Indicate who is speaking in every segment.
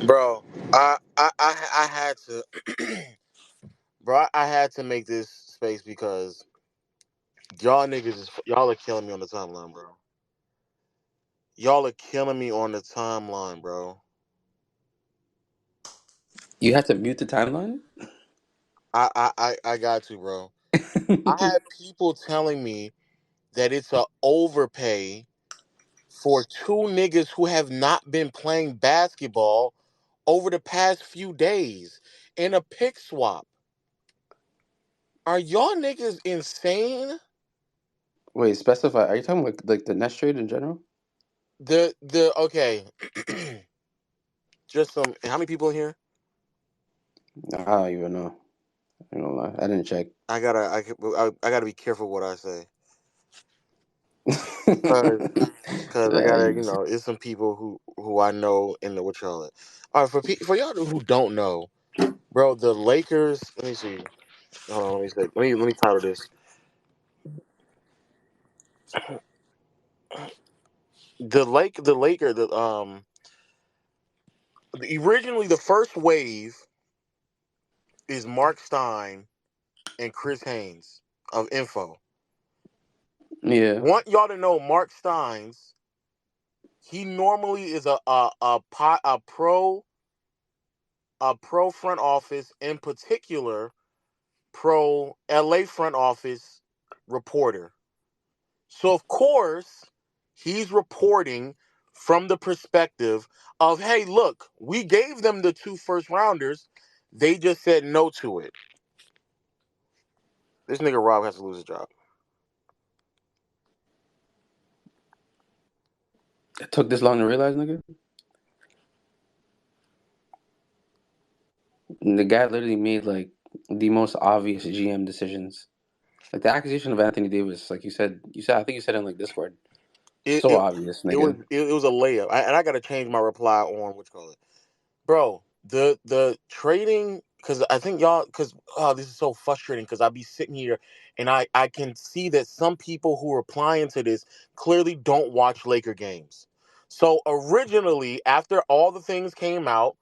Speaker 1: Bro, I had to, bro. I had to make this space because y'all are killing me on the timeline, bro. Y'all are killing me on the timeline, bro.
Speaker 2: You had to mute the timeline?
Speaker 1: I got to, bro. I had people telling me that it's a overpay for two niggas who have not been playing basketball over the past few days in a pick swap. Are y'all niggas insane?
Speaker 2: Wait, specify. Are you talking like the Nest trade in general?
Speaker 1: The okay, just some. How many people in here?
Speaker 2: I don't even know. I don't lie. I didn't check.
Speaker 1: I gotta be careful what I say, cause I
Speaker 2: Nah,
Speaker 1: gotta it's some people who I know in the what y'all. All right, for y'all who don't know, bro, the Lakers. Let me see. Hold on, let me see. Let me title this. The Laker originally the first wave is Mark Stein and Chris Haynes of Info.
Speaker 2: yeah.
Speaker 1: Want y'all to know Mark Steins. He normally is a pro front office, in particular pro LA front office reporter. So of course he's reporting from the perspective of, hey, look, we gave them the two first rounders. They just said no to it. This nigga Rob has to lose his job.
Speaker 2: It took this long to realize, nigga. And the guy literally made like the most obvious GM decisions. Like the acquisition of Anthony Davis, like you said, I think you said in like Discord.
Speaker 1: It
Speaker 2: So
Speaker 1: it,
Speaker 2: obvious,
Speaker 1: it was
Speaker 2: nigga.
Speaker 1: it was a layup, and I got to change my reply on what you call it, bro. The trading, because I think y'all, because this is so frustrating because I be sitting here and I can see that some people who are applying to this clearly don't watch Laker games. So originally, after all the things came out,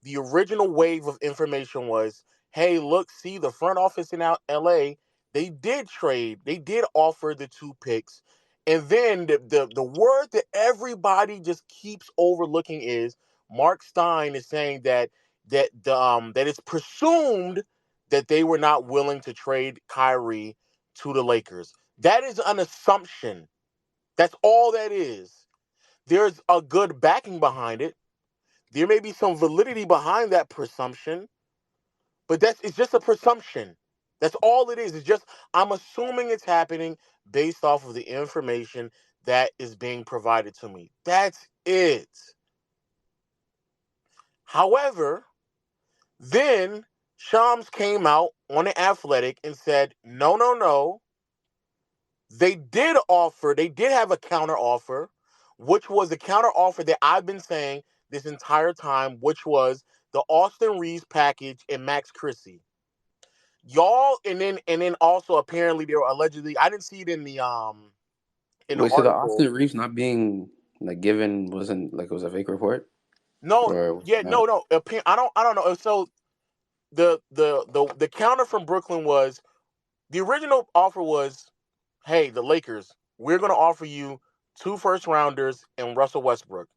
Speaker 1: the original wave of information was, hey, look, see, the front office in out LA, they did trade, they did offer the two picks. And then the word that everybody just keeps overlooking is Mark Stein is saying that it's presumed that they were not willing to trade Kyrie to the Lakers. That is an assumption. That's all that is. There's a good backing behind it. There may be some validity behind that presumption, but it's just a presumption. That's all it is. It's just I'm assuming it's happening based off of the information that is being provided to me. That's it. However, then Shams came out on the Athletic and said, no, no, no. They did have a counter offer, which was the counter offer that I've been saying this entire time, which was the Austin Reeves package and Max Christie. Y'all, and then also apparently they were allegedly, I didn't see it in the
Speaker 2: Wait, so the
Speaker 1: article.
Speaker 2: Austin Reeves not being like given wasn't like it was a fake report
Speaker 1: No,
Speaker 2: or was it
Speaker 1: yeah,
Speaker 2: not?
Speaker 1: no. I don't know. So the counter from Brooklyn was, the original offer was, hey, the Lakers, we're gonna offer you two first rounders and Russell Westbrook.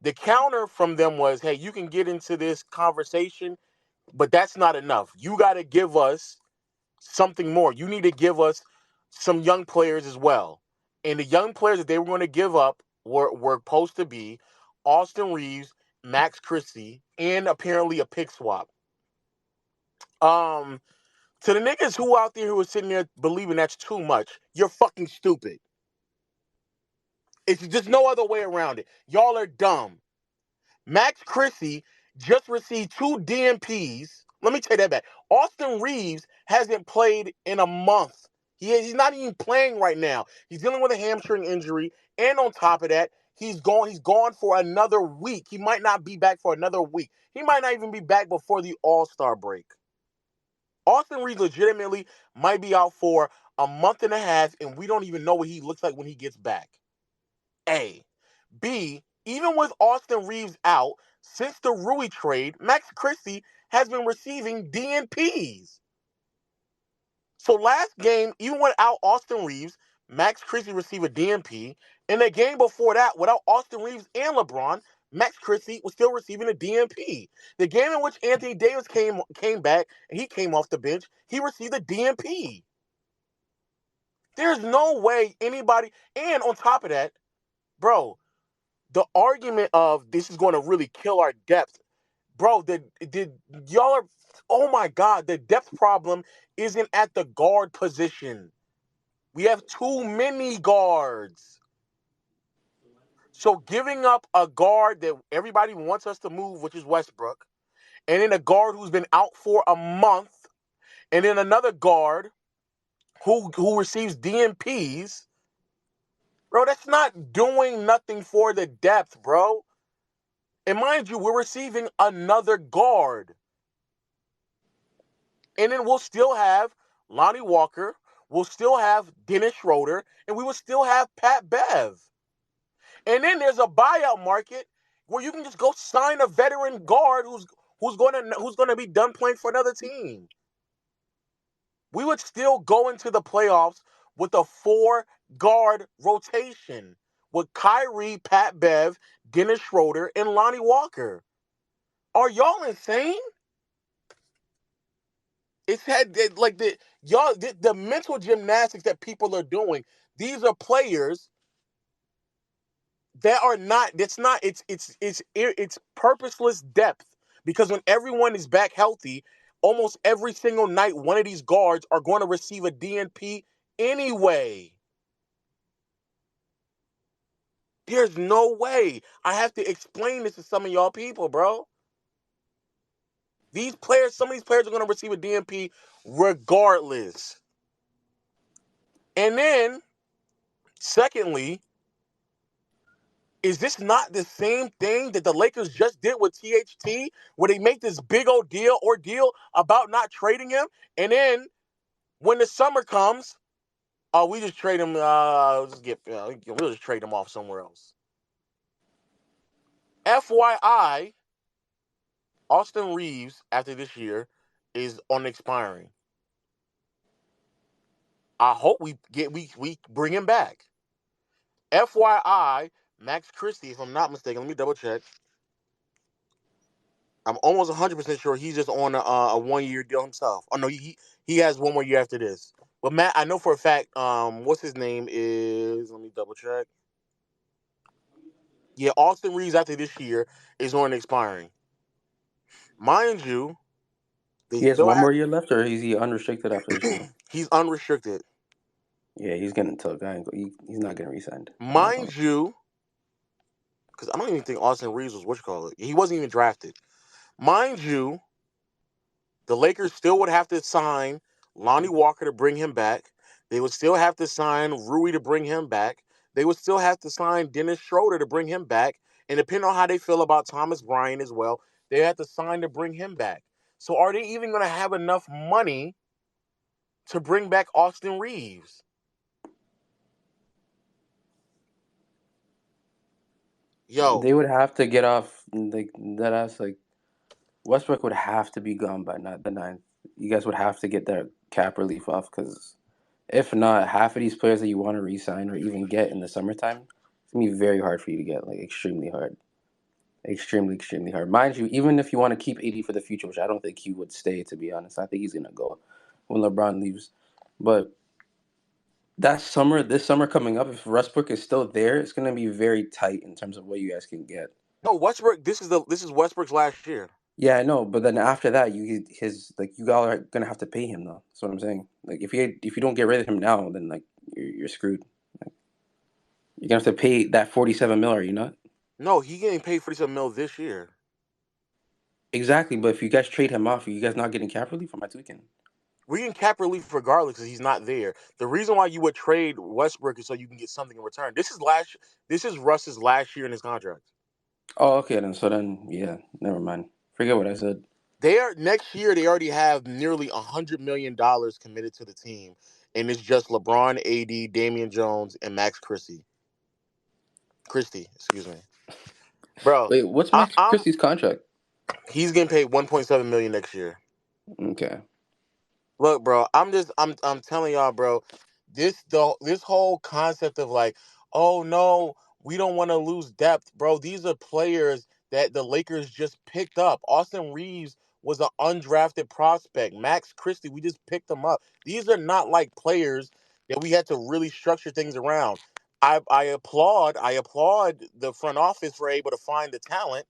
Speaker 1: The counter from them was, hey, you can get into this conversation, but that's not enough. You got to give us something more. You need to give us some young players as well. And the young players that they were going to give up were supposed to be Austin Reeves, Max Christie, and apparently a pick swap. Um, to the niggas who out there who are sitting there believing that's too much, you're fucking stupid. It's just no other way around it. Y'all are dumb. Max Christie just received two DMPs. Let me take that back. Austin Reeves hasn't played in a month. He's not even playing right now. He's dealing with a hamstring injury, and on top of that, he's gone. He's gone for another week. He might not be back for another week. He might not even be back before the All-Star break. Austin Reeves legitimately might be out for a month and a half, and we don't even know what he looks like when he gets back. A. B, even with Austin Reeves out, since the Rui trade, Max Christie has been receiving DNPs. So last game, even without Austin Reeves, Max Christie received a DNP. In the game before that, without Austin Reeves and LeBron, Max Christie was still receiving a DNP. The game in which Anthony Davis came back and he came off the bench, he received a DNP. There's no way anybody, and on top of that, bro, the argument of this is going to really kill our depth, bro. Did y'all are? Oh my God, the depth problem isn't at the guard position. We have too many guards. So giving up a guard that everybody wants us to move, which is Westbrook, and then a guard who's been out for a month, and then another guard who receives DNPs, bro, that's not doing nothing for the depth, bro. And mind you, we're receiving another guard. And then we'll still have Lonnie Walker, we'll still have Dennis Schroeder, and we will still have Pat Bev. And then there's a buyout market where you can just go sign a veteran guard who's gonna be done playing for another team. We would still go into the playoffs with a 4-guard rotation with Kyrie, Pat Bev, Dennis Schroeder, and Lonnie Walker. Are y'all insane? It's had like the mental gymnastics that people are doing. These are players that are not. That's not. It's purposeless depth because when everyone is back healthy, almost every single night, one of these guards are going to receive a DNP anyway. There's no way. I have to explain this to some of y'all people, bro. Some of these players are going to receive a DNP regardless. And then, secondly, is this not the same thing that the Lakers just did with THT, where they make this big old deal about not trading him, and then when the summer comes, oh, we just trade him. We'll just trade him off somewhere else. FYI, Austin Reeves after this year is on expiring. I hope we bring him back. FYI, Max Christie, if I'm not mistaken, let me double check. I'm almost 100% sure he's just on a 1-year deal himself. Oh no, he has one more year after this. But Matt, I know for a fact. What's his name is? Let me double check. Yeah, Austin Reeves after this year is on expiring. Mind you, they
Speaker 2: He has
Speaker 1: still
Speaker 2: one
Speaker 1: have.
Speaker 2: more year left, or is he unrestricted after this year?
Speaker 1: He's unrestricted.
Speaker 2: Yeah, he's getting took. He's not getting re-signed. I'm not going.
Speaker 1: Mind you, because I don't even think Austin Reeves was what you call it. He wasn't even drafted. Mind you, the Lakers still would have to sign Lonnie Walker to bring him back. They would still have to sign Rui to bring him back. They would still have to sign Dennis Schroeder to bring him back. And depending on how they feel about Thomas Bryant as well, they have to sign to bring him back. So are they even going to have enough money to bring back Austin Reeves? Yo,
Speaker 2: They would have to get off like that. Ass like Westbrook would have to be gone by not the ninth. You guys would have to get that cap relief off because if not, half of these players that you want to re-sign or even get in the summertime, it's gonna be very hard for you to get. Like extremely hard, extremely hard. Mind you, even if you want to keep AD for the future, which I don't think he would stay. To be honest, I think he's gonna go when LeBron leaves. But this summer coming up, if Westbrook is still there, it's gonna be very tight in terms of what you guys can get.
Speaker 1: no, Westbrook. This is Westbrook's last year.
Speaker 2: Yeah, I know, but then after that, you all are gonna have to pay him though. That's what I'm saying. Like if you don't get rid of him now, then like you're screwed. Like, you're gonna have to pay that 47 mil. Are you not?
Speaker 1: No, he getting paid 47 mil this year.
Speaker 2: Exactly, but if you guys trade him off, are you guys not getting cap relief? Am I tweaking?
Speaker 1: We can cap relief regardless because he's not there. The reason why you would trade Westbrook is so you can get something in return. This is Russ's last year in his contract.
Speaker 2: Oh, okay then. So then, yeah, never mind. Forget what I said.
Speaker 1: Next year they already have nearly $100 million committed to the team, and it's just LeBron, AD, Damian Jones, and Max Christie. Excuse me. bro.
Speaker 2: Wait, what's
Speaker 1: I,
Speaker 2: Max
Speaker 1: I'm
Speaker 2: Christie's contract?
Speaker 1: He's getting paid 1.7 million next year.
Speaker 2: Okay.
Speaker 1: Look, bro, I'm telling y'all, bro, this whole concept of like, oh no, we don't want to lose depth, bro. These are players that the Lakers just picked up. Austin Reeves was an undrafted prospect. Max Christie, we just picked them up. These are not like players that we had to really structure things around. I applaud the front office for able to find the talent.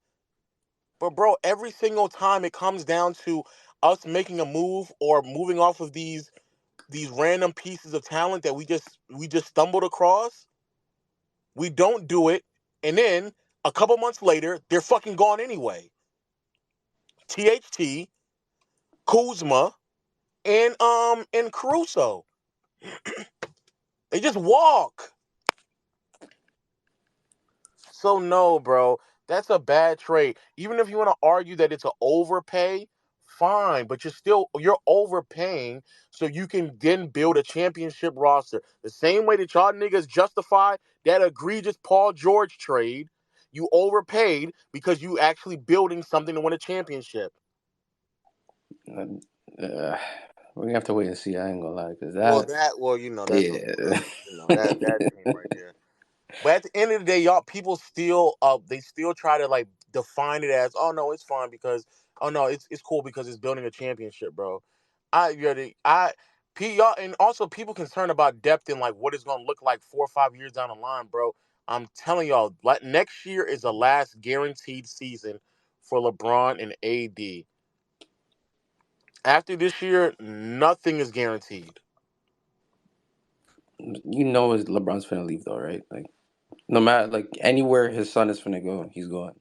Speaker 1: But bro, every single time it comes down to us making a move or moving off of these random pieces of talent that we just stumbled across, we don't do it, and then a couple months later, they're fucking gone anyway. THT, Kuzma, and Caruso. They just walk. So no, bro, that's a bad trade. Even if you want to argue that it's an overpay, fine, but you're overpaying so you can then build a championship roster. The same way that y'all niggas justify that egregious Paul George trade, you overpaid because you actually building something to win a championship.
Speaker 2: Um, Uh, we're gonna have to wait and see. I ain't gonna lie, because
Speaker 1: That's
Speaker 2: yeah.
Speaker 1: that team right there. But at the end of the day, y'all people still they still try to like define it as, oh no, it's fine because, oh no, it's cool because it's building a championship, bro. Y'all, and also people concerned about depth and like what it's gonna look like 4 or 5 years down the line, bro. I'm telling y'all, like next year is the last guaranteed season for LeBron and AD. After this year, nothing is guaranteed.
Speaker 2: You know, is LeBron's finna leave though, right? Like, no matter like anywhere his son is finna go, he's going.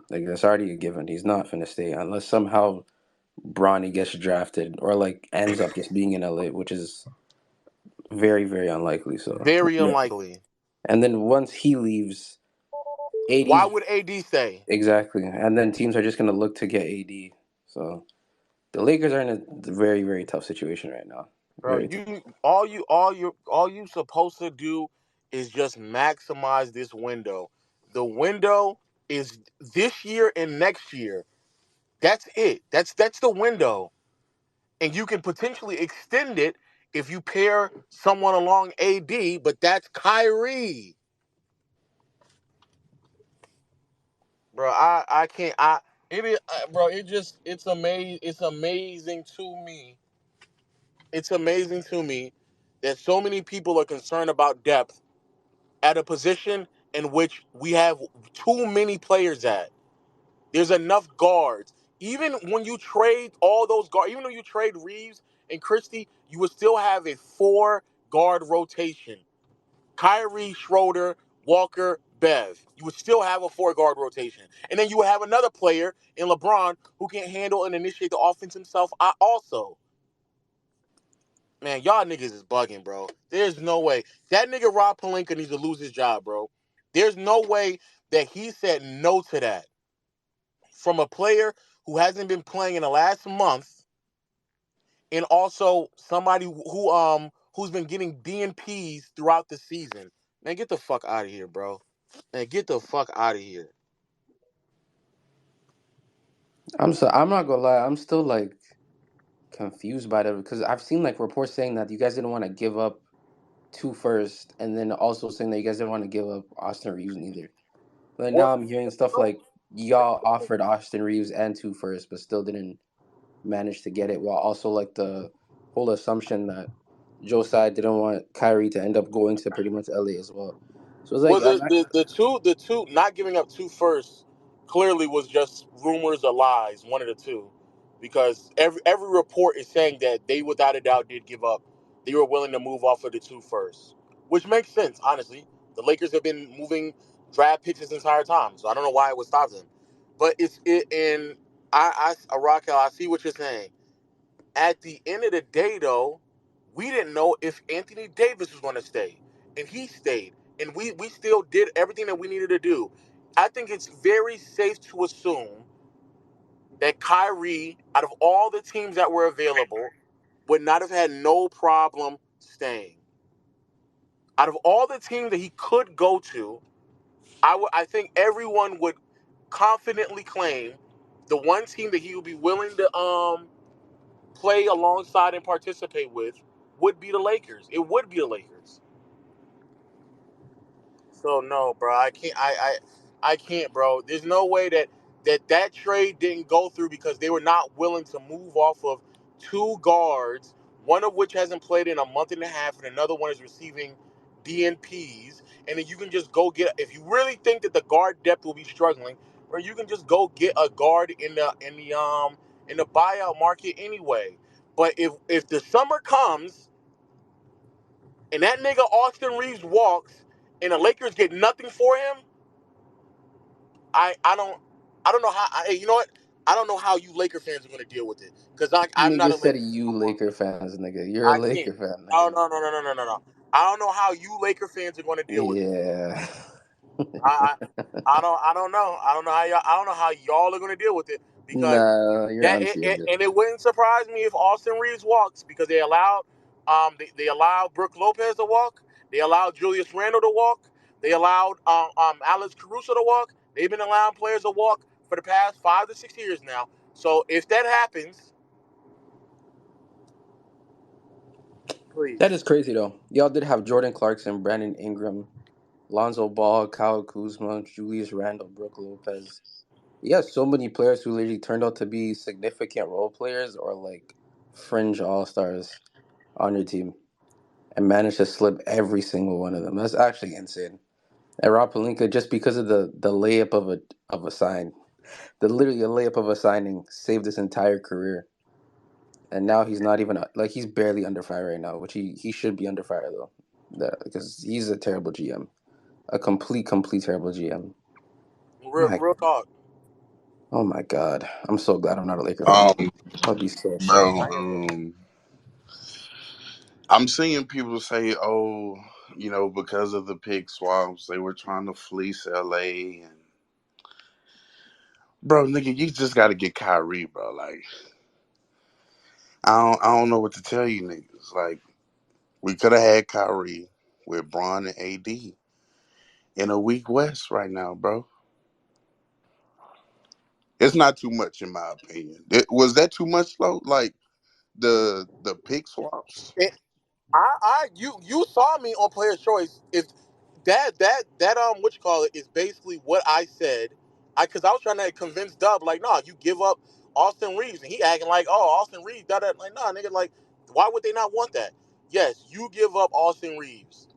Speaker 2: Like that's already a given. He's not finna stay unless somehow Bronny gets drafted or like ends up just being in LA, which is very very unlikely. So
Speaker 1: Very
Speaker 2: yeah.
Speaker 1: unlikely.
Speaker 2: And then once he leaves,
Speaker 1: Why
Speaker 2: AD's
Speaker 1: would AD stay?
Speaker 2: exactly, and then teams are just gonna look to get AD. So the Lakers are in a very very tough situation right now.
Speaker 1: Bro,
Speaker 2: Very tough.
Speaker 1: all you supposed to do is just maximize this window. The window is this year and next year. That's it. That's the window. And you can potentially extend it if you pair someone along AD, but that's Kyrie. Bro, I can't I it is bro, it's amazing to me. It's amazing to me that so many people are concerned about depth at a position in which we have too many players at. There's enough guards. Even when you trade all those guards, even though you trade Reeves and Christie, you would still have a four-guard rotation. Kyrie, Schroeder, Walker, Bev. You would still have a four-guard rotation. And then you would have another player in LeBron who can handle and initiate the offense himself also. Man, y'all niggas is bugging, bro. There's no way. That nigga Rob Pelinka needs to lose his job, bro. There's no way that he said no to that from a player who hasn't been playing in the last month, and also somebody who's been getting DNPs throughout the season. Man, get the fuck out of here, bro. Man, get the fuck out of here.
Speaker 2: I'm not gonna lie. I'm still like confused by that because I've seen like reports saying that you guys didn't want to give up two first, and then also saying that you guys didn't want to give up Austin Reeves neither. But
Speaker 1: Well,
Speaker 2: now I'm hearing stuff like y'all offered Austin Reeves and two first, but still didn't manage to get it. While also like the whole assumption that Joe Tsai didn't want Kyrie to end up going to pretty much LA as well. So it's like
Speaker 1: Well,
Speaker 2: I'm not.
Speaker 1: the two not giving up two firsts clearly was just rumors or lies, one of the two, because every report is saying that they without a doubt did give up. They were willing to move off of the two firsts, which makes sense, honestly. The Lakers have been moving draft picks this entire time, so I don't know why it would stop them. But it's it and Raquel, I see what you're saying. At the end of the day, though, we didn't know if Anthony Davis was going to stay, and he stayed, and we still did everything that we needed to do. I think it's very safe to assume that Kyrie, out of all the teams that were available, would not have had no problem staying. Out of all the teams that he could go to, I think everyone would confidently claim the one team that he would be willing to play alongside and participate with would be the Lakers. It would be the Lakers. So no, bro, I can't. I can't, bro. There's no way that trade didn't go through because they were not willing to move off of two guards, one of which hasn't played in a month and a half, and another one is receiving DNPs. And then you can just go get. If you really think that the guard depth will be struggling, or you can just go get a guard in the buyout market anyway. But if the summer comes and that nigga Austin Reeves walks and the Lakers get nothing for him, I don't know how. You know what? I don't know how you Laker fans are going to deal with it because I'm not
Speaker 2: Nigga
Speaker 1: a
Speaker 2: said
Speaker 1: Laker fan
Speaker 2: you
Speaker 1: no more.
Speaker 2: Laker fans, nigga. You're a
Speaker 1: I can't.
Speaker 2: Laker fan,
Speaker 1: No,
Speaker 2: nigga.
Speaker 1: no, no, no, no, no, no, no. I don't know how you Laker fans are going to deal with it.
Speaker 2: Yeah.
Speaker 1: I, I don't know. I don't know how y'all are going to deal with it because
Speaker 2: Nah, you're unseeing it.
Speaker 1: and it wouldn't surprise me if Austin Reeves walks because they allowed Brooke Lopez to walk, they allowed Julius Randle to walk, they allowed Alex Caruso to walk. They've been allowing players to walk for the past 5 to 6 years now. So if that happens,
Speaker 2: That
Speaker 1: please.
Speaker 2: is crazy though. Y'all did have Jordan Clarkson, Brandon Ingram, Lonzo Ball, Kyle Kuzma, Julius Randle, Brooke Lopez. You have so many players who literally turned out to be significant role players or like fringe all stars on your team and managed to slip every single one of them. That's actually insane. And Rob Pelinka, just because of the layup of a sign, the literally a layup of a signing saved his entire career. And now he's not even like he's barely under fire right now, which he should be under fire though, because he's a terrible GM, a complete terrible GM. My
Speaker 1: Real talk.
Speaker 2: oh my god, I'm so glad I'm not a Laker fan.
Speaker 3: Um,
Speaker 2: I'll be so sad.
Speaker 3: bro, I'm seeing people say, "Oh, because of the pick swaps, they were trying to fleece LA." And bro, nigga, you just got to get Kyrie, bro. Like, I don't know what to tell you, niggas. Like, we could have had Kyrie with Braun and AD in a weak West right now, bro. It's not too much, in my opinion. Was that too much, though? Like the pick swaps.
Speaker 1: You saw me on Player's Choice. If that what you call it is basically what I said. Because I was trying to convince Dub like, nah, you give up Austin Reeves, and he acting like, oh, Austin Reeves, da da. Like, nah, nigga, like, why would they not want that? Yes, you give up Austin Reeves.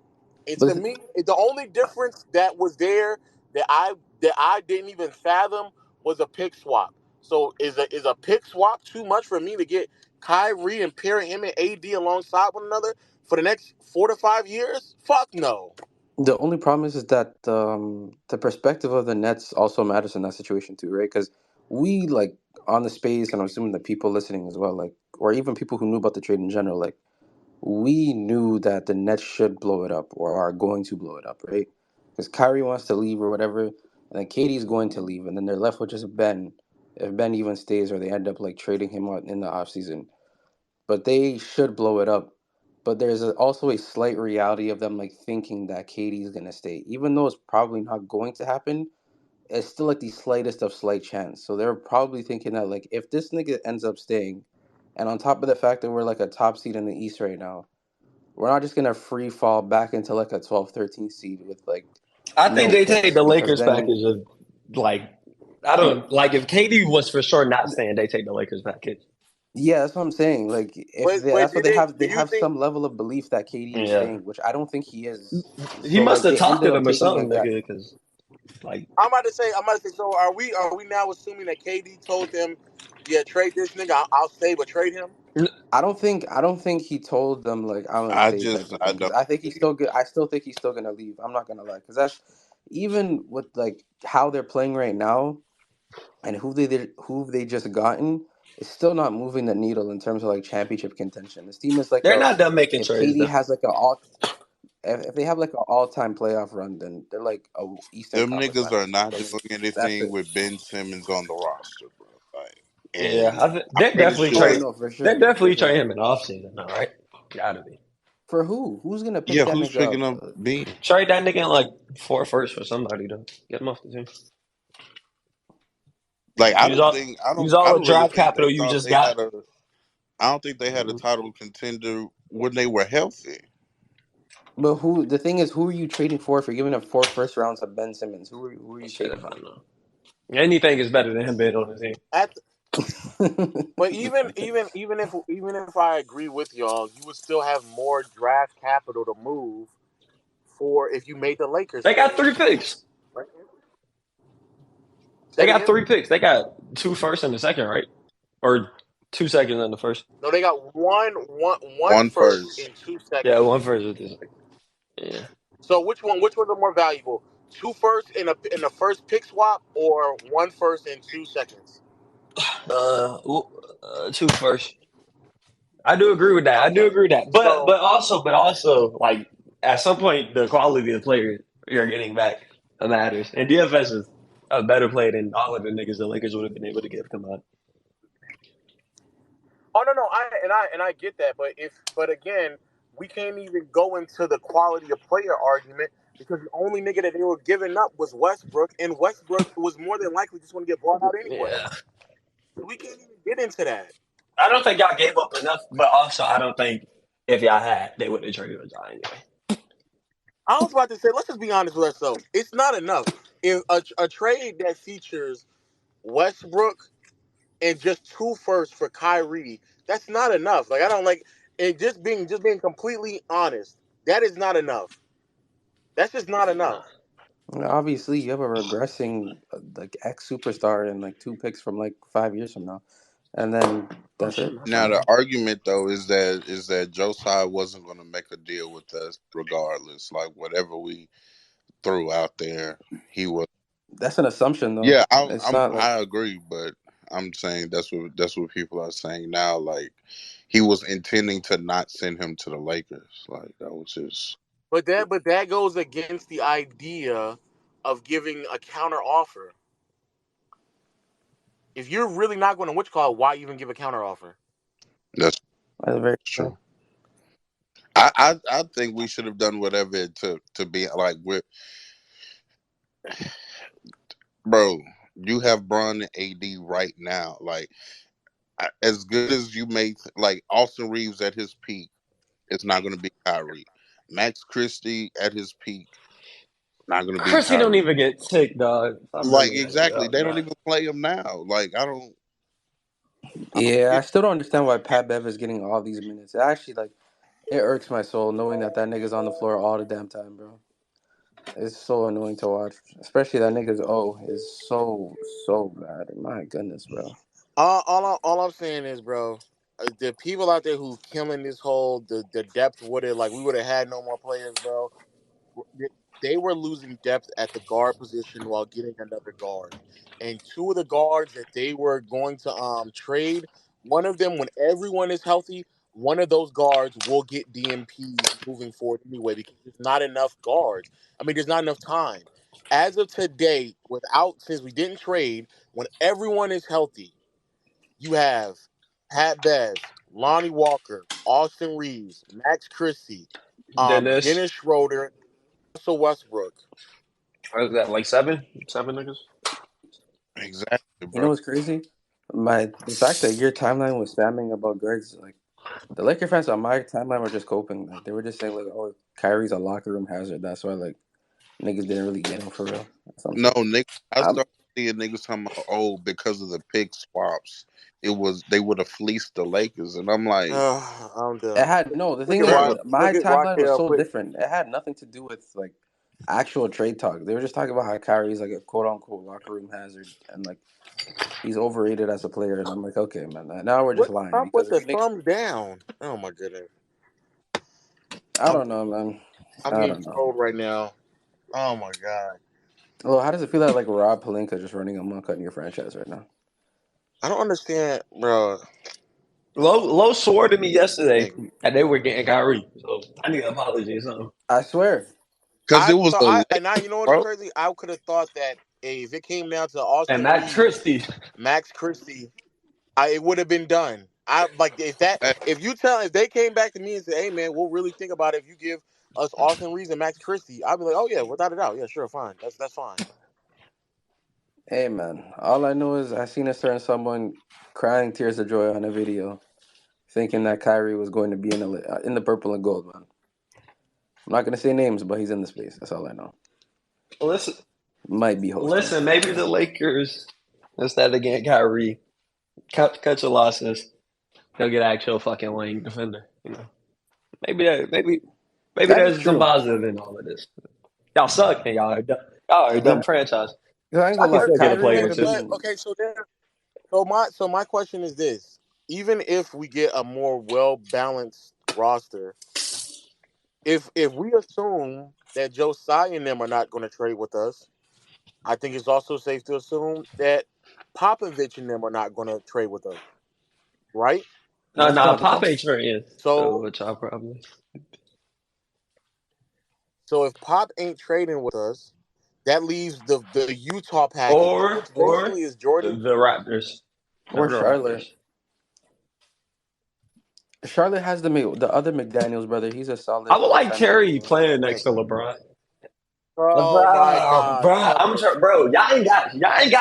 Speaker 1: And to
Speaker 2: But
Speaker 1: me, the only difference that was there that I didn't even fathom was a pick swap. So is a pick swap too much for me to get Kyrie and pairing him and AD alongside one another for the next 4 to 5 years? Fuck no.
Speaker 2: the only problem is that the perspective of the Nets also matters in that situation too, right? Because we like on the space, and I'm assuming the people listening as well, like, or even people who knew about the trade in general, like, we knew that the Nets should blow it up or are going to blow it up, right? Because Kyrie wants to leave or whatever, and then Katie's going to leave, and then they're left with just Ben. If Ben even stays, or they end up like trading him out in the offseason. But they should blow it up. But there's also a slight reality of them like thinking that Katie's gonna stay, even though it's probably not going to happen. It's still like the slightest of slight chance. So they're probably thinking that like if this nigga ends up staying, and on top of the fact that we're like a top seed in the East right now, we're not just gonna free fall back into like a 12, 13 seed with like
Speaker 4: I think
Speaker 2: no
Speaker 4: they take
Speaker 2: picks
Speaker 4: the
Speaker 2: because
Speaker 4: Lakers
Speaker 2: then
Speaker 4: package of like I don't like if KD was for sure not staying, they take the Lakers package.
Speaker 2: yeah, that's what I'm saying. Like if
Speaker 1: But
Speaker 2: they, that's what
Speaker 1: do
Speaker 2: they
Speaker 1: you
Speaker 2: have
Speaker 1: think
Speaker 2: some level of belief that KD is
Speaker 4: Yeah,
Speaker 2: staying, which I don't think he is.
Speaker 4: he
Speaker 2: So
Speaker 4: must
Speaker 2: like
Speaker 4: have
Speaker 2: they
Speaker 4: talked
Speaker 2: ended
Speaker 4: to
Speaker 2: up
Speaker 4: them or
Speaker 2: taking
Speaker 4: something,
Speaker 2: like that.
Speaker 4: nigga. Because like
Speaker 1: I'm about to say so are we now assuming that KD told them, yeah, trade this nigga, I'll stay but trade him?
Speaker 2: I don't think he told them like I'm gonna stay type of
Speaker 3: I
Speaker 2: thing because
Speaker 3: don't.
Speaker 2: I think he's still good. I still think he's still gonna leave. I'm not gonna lie because that's even with like how they're playing right now and who they just gotten. It's still not moving the needle in terms of like championship contention. This team is like
Speaker 4: they're
Speaker 2: a
Speaker 4: not done making
Speaker 2: if
Speaker 4: trades
Speaker 2: KD
Speaker 4: though.
Speaker 2: has like a all if they have like an all time playoff run, then they're like a Eastern
Speaker 3: Them
Speaker 2: Conference
Speaker 3: niggas are
Speaker 2: Finals team.
Speaker 3: not
Speaker 2: Then
Speaker 3: doing
Speaker 2: that's
Speaker 3: anything
Speaker 2: it.
Speaker 3: with Ben Simmons on the roster, bro. Like,
Speaker 4: Yeah,
Speaker 3: and I'm
Speaker 4: they're
Speaker 3: pretty
Speaker 4: definitely
Speaker 2: Oh
Speaker 3: sure
Speaker 4: trade.
Speaker 2: no, for
Speaker 4: They're
Speaker 2: sure, for
Speaker 4: definitely
Speaker 2: sure.
Speaker 4: trade him in the offseason, though, right? Gotta be.
Speaker 2: For who? Who's gonna pick
Speaker 3: Yeah,
Speaker 2: that
Speaker 3: who's
Speaker 2: nigga
Speaker 3: picking
Speaker 2: up?
Speaker 3: up Bean?
Speaker 4: Trade that nigga in like 4 first for somebody though. Get him off the team.
Speaker 3: Like I
Speaker 4: Use
Speaker 3: don't
Speaker 4: all
Speaker 3: think
Speaker 4: use
Speaker 3: I
Speaker 4: all the
Speaker 3: don't really
Speaker 4: draft
Speaker 3: think they
Speaker 4: capital you
Speaker 3: thought
Speaker 4: just
Speaker 3: they
Speaker 4: got.
Speaker 3: had a I don't think they had a title contender when they were healthy.
Speaker 2: But who? The thing is, who are you trading for? If you're giving up 4 first rounds of Ben Simmons, who are you
Speaker 4: Shit,
Speaker 2: trading
Speaker 4: I
Speaker 2: for?
Speaker 4: don't know. Anything is better than him being on the team.
Speaker 1: At the, but even if I agree with y'all, you would still have more draft capital to move for if you made the Lakers
Speaker 4: They got
Speaker 1: trade.
Speaker 4: 3 picks.
Speaker 1: Right? Say
Speaker 4: They
Speaker 1: it
Speaker 4: got
Speaker 1: again.
Speaker 4: 3 picks. They got 2 firsts in the second, right? Or 2 seconds in the first.
Speaker 1: No, they got one
Speaker 3: One
Speaker 1: first
Speaker 3: first.
Speaker 1: in two
Speaker 4: Yeah,
Speaker 1: seconds.
Speaker 4: 1 first with the second. Yeah.
Speaker 1: So which ones are more valuable? Two first in a first pick swap or one first in 2 seconds?
Speaker 4: 2 first. I do agree with that. I do
Speaker 1: Okay.
Speaker 4: agree with that. But
Speaker 1: So
Speaker 4: but also like at some point the quality of the players you're getting back matters. And DFS is a better player than all of the niggas the Lakers would have been able to get combined.
Speaker 1: oh no no I get that, but again, we can't even go into the quality of player argument because the only nigga that they were giving up was Westbrook, and Westbrook was more than likely just going to get bought out anyway.
Speaker 4: Yeah.
Speaker 1: So we can't even get into that.
Speaker 4: I don't think y'all gave up enough, but also I don't think if y'all had, they would have traded with y'all anyway.
Speaker 1: I was about to say, let's just be honest with ourselves. It's not enough. If a trade that features Westbrook and just two firsts for Kyrie, that's not enough. Like I don't like and just being completely honest, that is not enough. That's just not
Speaker 4: Nah,
Speaker 1: enough.
Speaker 2: Obviously, you have a regressing like ex superstar and like 2 picks from like 5 years from now, and then
Speaker 4: oh
Speaker 2: that's
Speaker 4: shit,
Speaker 2: it.
Speaker 4: my
Speaker 3: Now
Speaker 4: phone.
Speaker 3: the argument though is that Josiah wasn't going to make a deal with us regardless. Like whatever we threw out there, he was.
Speaker 2: That's an assumption, though.
Speaker 3: Yeah,
Speaker 2: It's not like
Speaker 3: I agree, but I'm saying that's what people are saying now. Like he was intending to not send him to the Lakers. Like that was just
Speaker 1: But that goes against the idea of giving a counter offer. If you're really not going to why even give a counter offer?
Speaker 3: that's
Speaker 2: that's very true.
Speaker 3: true. I think we should have done whatever it took to be like with bro. You have Bron and AD right now. Like as good as you make like Austin Reeves at his peak, it's not going to be Kyrie. Max Christie at his peak, not going to be
Speaker 4: Chrissy don't
Speaker 3: Kyrie.
Speaker 4: even get sick, dog. Stop
Speaker 3: Like
Speaker 4: bringing that nigga
Speaker 3: exactly,
Speaker 4: up,
Speaker 3: they don't
Speaker 4: man.
Speaker 3: even play him now. Like I don't
Speaker 2: Yeah, I
Speaker 3: get.
Speaker 2: still don't understand why Pat Bev is getting all these minutes. It actually like it irks my soul knowing that nigga's on the floor all the damn time, bro. It's so annoying to watch, especially that nigga's is so bad. My goodness, bro.
Speaker 1: All I'm saying is, bro, the people out there who killing this whole the depth would have like we would have had no more players, bro. They were losing depth at the guard position while getting another guard. And two of the guards that they were going to trade, one of them when everyone is healthy, one of those guards will get DMPs moving forward anyway because there's not enough guards. I mean, there's not enough time. As of today, since we didn't trade, when everyone is healthy, you have Pat Bev, Lonnie Walker, Austin Reeves, Max Christie,
Speaker 4: Dennis,
Speaker 1: Dennis Schroeder, Russell Westbrook.
Speaker 4: what is that, like seven niggas?
Speaker 3: Exactly,
Speaker 2: You
Speaker 3: bro.
Speaker 2: know what's crazy? The fact that your timeline was spamming about Greg's like the Laker fans on my timeline were just coping. Like they were just saying like, "Oh, Kyrie's a locker room hazard." That's why like niggas didn't really get him for real. Or some
Speaker 3: No,
Speaker 2: shit.
Speaker 3: nigga, I
Speaker 2: I'm,
Speaker 3: started seeing niggas talking about because of the pick swaps, they would have fleeced the Lakers, and I'm like,
Speaker 1: I'm
Speaker 2: it
Speaker 1: done.
Speaker 2: had no. The
Speaker 1: Look
Speaker 2: thing
Speaker 1: at
Speaker 2: is,
Speaker 3: bro,
Speaker 1: Rock.
Speaker 2: my
Speaker 1: Look at
Speaker 2: timeline was
Speaker 1: Raquel.
Speaker 2: so
Speaker 1: Quick.
Speaker 2: different. It had nothing to do with like actual trade talk. They were just talking about how Kyrie's like a quote unquote locker room hazard and like he's overrated as a player. And I'm like, okay, man. Now we're just
Speaker 1: What?
Speaker 2: lying
Speaker 1: Stop
Speaker 2: because
Speaker 1: with
Speaker 2: if
Speaker 1: the
Speaker 2: you make,
Speaker 1: thumbs down. Oh my goodness.
Speaker 2: I
Speaker 1: I'm
Speaker 2: don't know, man.
Speaker 1: I'm
Speaker 2: I
Speaker 1: getting
Speaker 2: don't know.
Speaker 1: trolled right now. Oh my god.
Speaker 2: Well, how does it feel that like Rob Pelinka just running amok on your franchise right now?
Speaker 1: I don't understand, bro.
Speaker 4: Low swore to me yesterday
Speaker 1: Nigga.
Speaker 4: that they were getting Kyrie. So I need an apology or something.
Speaker 2: I swear.
Speaker 3: because it was a
Speaker 1: You know what's
Speaker 3: bro.
Speaker 1: crazy? I could have thought that if it came down to
Speaker 4: And
Speaker 1: Austin
Speaker 4: Matt
Speaker 1: Reeves,
Speaker 4: Christie.
Speaker 1: Max Christie, it would have been done. I like
Speaker 3: Hey,
Speaker 1: if they came back to me and said, "Hey man, we'll really think about it if you give us Austin Reeves and Max Christie," I'd be like, "Oh yeah, without a doubt, yeah, sure, fine, that's fine."
Speaker 2: Hey man, all I know is I seen a certain someone crying tears of joy on a video, thinking that Kyrie was going to be in the purple and gold. Man, I'm not gonna say names, but he's in the space. That's all I know.
Speaker 4: Listen,
Speaker 2: Might be hosting.
Speaker 4: listen. Maybe the Lakers, instead of getting Kyrie, cut your losses. They'll get actual fucking wing defender. You know, maybe
Speaker 2: That is
Speaker 4: there's some
Speaker 2: true.
Speaker 4: positive in all of this. Y'all suck, and y'all are a dumb
Speaker 2: The
Speaker 4: franchise.
Speaker 2: 'cause I ain't
Speaker 4: I
Speaker 2: gonna
Speaker 4: can
Speaker 2: lie,
Speaker 4: still get a
Speaker 2: Kyrie
Speaker 4: player
Speaker 2: would
Speaker 4: or
Speaker 2: have
Speaker 4: two.
Speaker 1: But
Speaker 2: been.
Speaker 1: okay, so my question is this: even if we get a more well balanced roster, if we assume that Josiah and them are not going to trade with us, I think it's also safe to assume that Popovich and them are not going to trade with us, right?
Speaker 2: That's
Speaker 4: Nah, Pop
Speaker 2: logical.
Speaker 4: ain't trading.
Speaker 1: So
Speaker 4: With y'all probably.
Speaker 1: so if Pop ain't trading with us, that leaves the Utah package,
Speaker 4: Or
Speaker 1: which
Speaker 4: or
Speaker 1: basically is
Speaker 4: the
Speaker 1: Jordan.
Speaker 4: Raptors.
Speaker 2: Or
Speaker 4: Or the
Speaker 2: Charlotte.
Speaker 4: Raptors.
Speaker 2: Charlotte has the other McDaniel's brother. He's a
Speaker 4: I
Speaker 2: solid
Speaker 4: would like
Speaker 2: defender as
Speaker 4: Terry
Speaker 2: well.
Speaker 4: playing next to LeBron.
Speaker 1: Oh my
Speaker 4: Bro,
Speaker 1: God!
Speaker 4: bro,
Speaker 1: Shut
Speaker 4: I'm
Speaker 1: the
Speaker 4: sure, bro. Y'all ain't got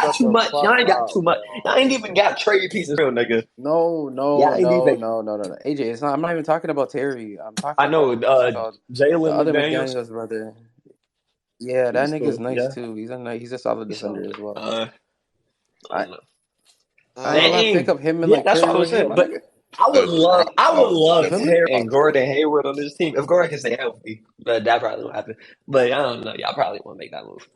Speaker 1: shut
Speaker 4: too
Speaker 1: the
Speaker 4: much.
Speaker 1: fuck
Speaker 4: Y'all ain't got
Speaker 1: up,
Speaker 4: too much. Y'all
Speaker 1: bro.
Speaker 4: ain't even got trade pieces, real nigga.
Speaker 2: No,
Speaker 4: Y'all
Speaker 2: no,
Speaker 4: ain't
Speaker 2: no,
Speaker 4: even.
Speaker 2: no, no, no, no. AJ, it's not. I'm not even talking about Terry. I'm
Speaker 4: I
Speaker 2: talking
Speaker 4: know,
Speaker 2: about what's it called? The
Speaker 4: Jalen
Speaker 2: other
Speaker 4: McDaniels.
Speaker 2: McDaniel's brother. Yeah, that
Speaker 4: He's
Speaker 2: nigga's
Speaker 4: cool.
Speaker 2: nice
Speaker 4: Yeah,
Speaker 2: too. He's a solid
Speaker 4: he's
Speaker 2: defender
Speaker 4: solid.
Speaker 2: as well.
Speaker 4: I
Speaker 2: I
Speaker 4: don't know.
Speaker 2: I ain't gonna lie. Pick
Speaker 4: And
Speaker 2: up him and
Speaker 4: yeah,
Speaker 2: like
Speaker 4: that's what I
Speaker 2: Terry
Speaker 4: was
Speaker 2: Rozier,
Speaker 4: saying.
Speaker 2: my
Speaker 4: But
Speaker 2: nigga.
Speaker 4: I would
Speaker 2: You
Speaker 4: love
Speaker 2: feel me?
Speaker 4: Terry and Gordon Hayward on this team if Gordon can stay healthy. But that probably won't happen. But I don't know. Y'all probably won't make that move.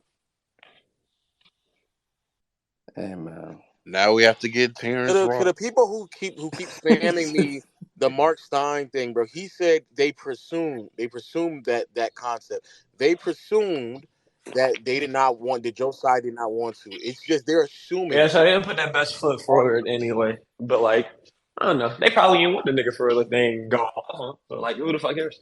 Speaker 2: Hey man.
Speaker 3: now we have to get
Speaker 1: To
Speaker 3: Terrence
Speaker 1: the
Speaker 3: Ross.
Speaker 1: people who keep spamming me the Mark Stein thing, bro. He said they presumed that concept. They presumed that they did not want that Joe Tsai did not want to. It's just they're assuming
Speaker 4: Yeah,
Speaker 1: it.
Speaker 4: so they didn't put their best foot forward anyway. But like, I don't know. They probably ain't want the nigga for real if they ain't go off. So like, who the fuck cares?